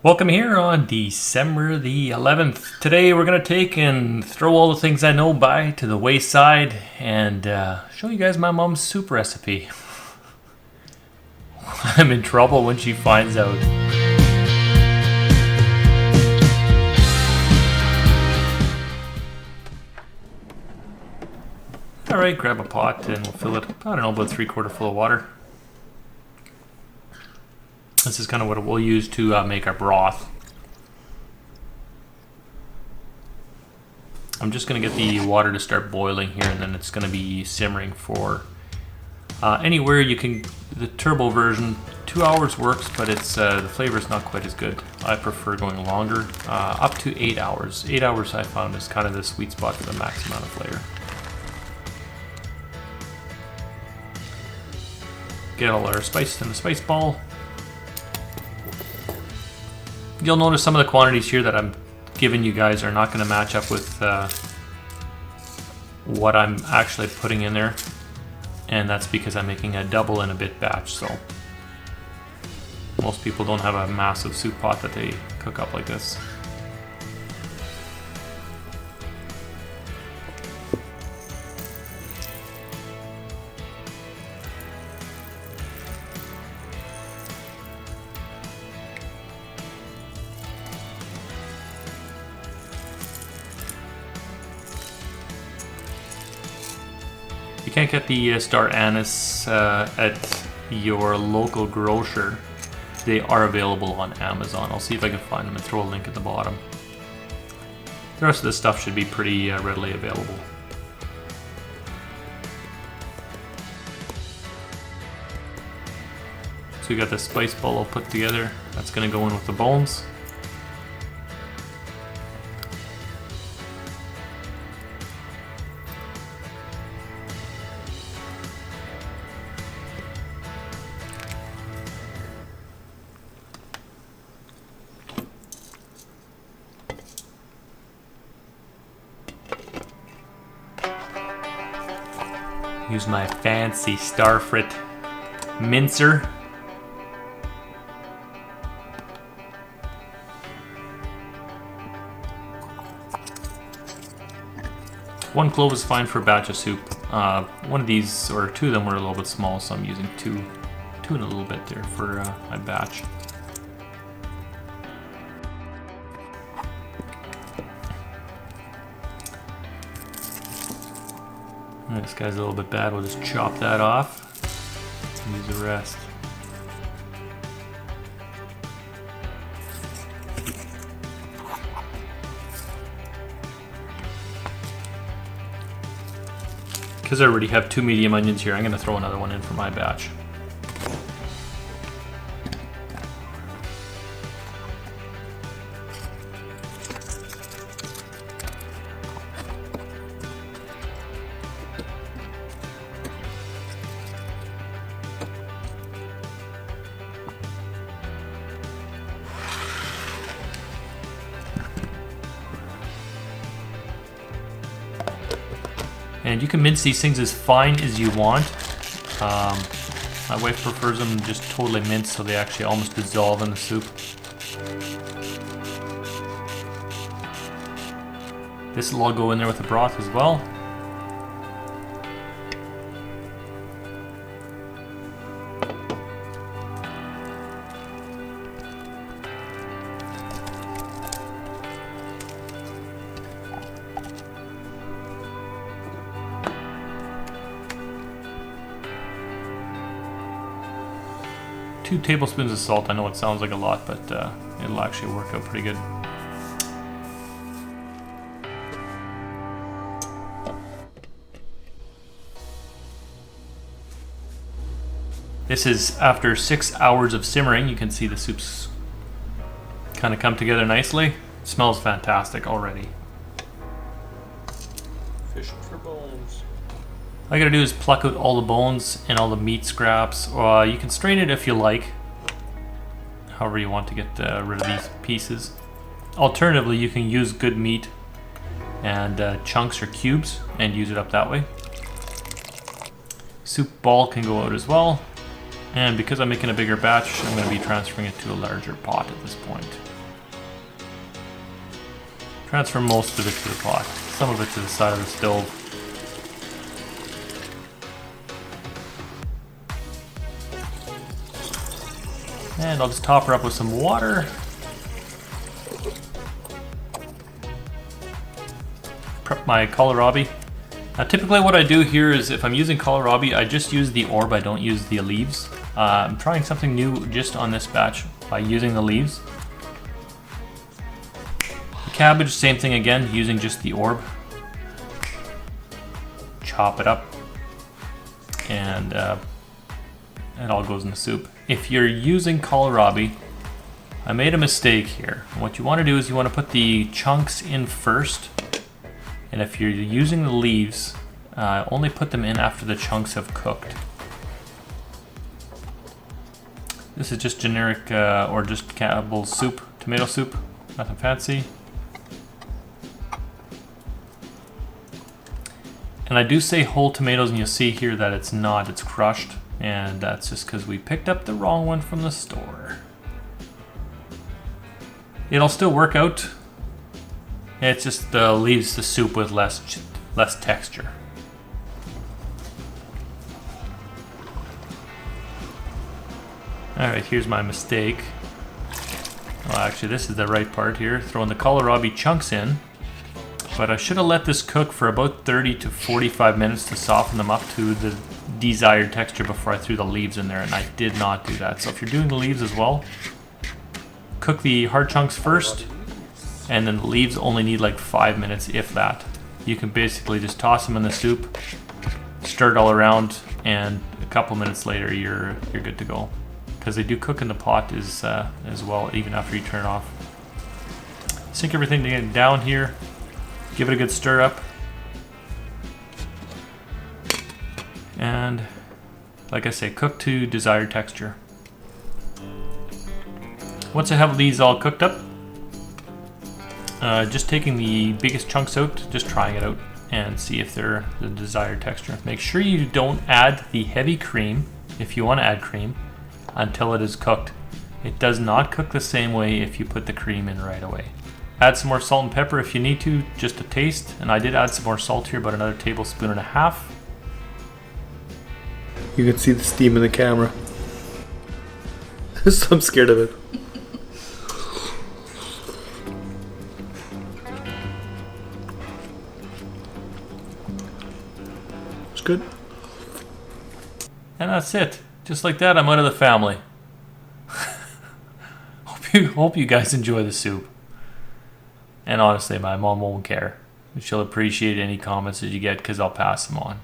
Welcome here on December the 11th. Today we're going to take and throw all the things I know by to the wayside and show you guys my mom's soup recipe. I'm in trouble when she finds out. Alright, grab a pot and we'll fill it, I don't know, about 3/4 full of water. This is kind of what we'll use to make our broth. I'm just going to get the water to start boiling here, and then it's going to be simmering for anywhere you can. The turbo version, 2 hours works, but it's the flavor is not quite as good. I prefer going longer, up to 8 hours. 8 hours I found is kind of the sweet spot for the max amount of flavor. Get all our spice in the spice ball. You'll notice some of the quantities here that I'm giving you guys are not going to match up with what I'm actually putting in there, and that's because I'm making a double and a bit batch. So most people don't have a massive soup pot that they cook up like this. You can't get the star anise at your local grocer. They are available on Amazon. I'll see if I can find them and throw a link at the bottom. The rest of this stuff should be pretty readily available. So we got the spice ball all put together. That's going to go in with the bones. Use my fancy Starfrit mincer. One clove is fine for a batch of soup. One of these, or two of them, were a little bit small, so I'm using two and a little bit there for my batch. This guy's a little bit bad, we'll just chop that off and use the rest. Because I already have 2 medium onions here, I'm going to throw another one in for my batch. And you can mince these things as fine as you want. My wife prefers them just totally minced so they actually almost dissolve in the soup. This will all go in there with the broth as well. Two tablespoons of salt. I know it sounds like a lot, but it'll actually work out pretty good. This is after 6 hours of simmering. You can see the soup's kind of come together nicely. It smells fantastic already. Fishing for bones. All you gotta do is pluck out all the bones and all the meat scraps. You can strain it if you like, however you want to get rid of these pieces. Alternatively, you can use good meat and chunks or cubes and use it up that way. Soup ball can go out as well. And because I'm making a bigger batch, I'm going to be transferring it to a larger pot at this point. Transfer most of it to the pot. Some of it to the side of the stove. And I'll just top her up with some water. Prep my kohlrabi. Now typically what I do here is if I'm using kohlrabi, I just use the orb, I don't use the leaves. I'm trying something new just on this batch by using the leaves. The cabbage, same thing again, using just the orb. Chop it up. And it all goes in the soup. If you're using kohlrabi, I made a mistake here. What you want to do is you want to put the chunks in first. And if you're using the leaves, only put them in after the chunks have cooked. This is just generic or just Cabbage soup, tomato soup, nothing fancy. And I do say whole tomatoes, and you'll see here that it's not, it's crushed. And that's just because we picked up the wrong one from the store. It'll still work out. It's just leaves the soup with less texture. Alright, here's my mistake. Well, actually, this is the right part here. Throwing the kohlrabi chunks in. But I should have let this cook for about 30 to 45 minutes to soften them up to the desired texture before I threw the leaves in there, and I did not do that. So if you're doing the leaves as well, cook the hard chunks first, and then the leaves only need like 5 minutes, if that. You can basically just toss them in the soup, stir it all around, and a couple minutes later you're good to go. Because they do cook in the pot as well, even after you turn it off. Sink everything down here, give it a good stir up, and like I say, cook to desired texture. Once I have these all cooked up, just taking the biggest chunks out, just trying it out and see if they're the desired texture. Make sure you don't add the heavy cream, if you want to add cream, until it is cooked. It does not cook the same way if you put the cream in right away. Add some more salt and pepper if you need to, just a taste. And I did add some more salt here, about another tablespoon and a half. You can see the steam in the camera. So I'm scared of it. It's good. And that's it. Just like that, I'm out of the family. Hope you guys enjoy the soup. And honestly, my mom won't care. She'll appreciate any comments that you get because I'll pass them on.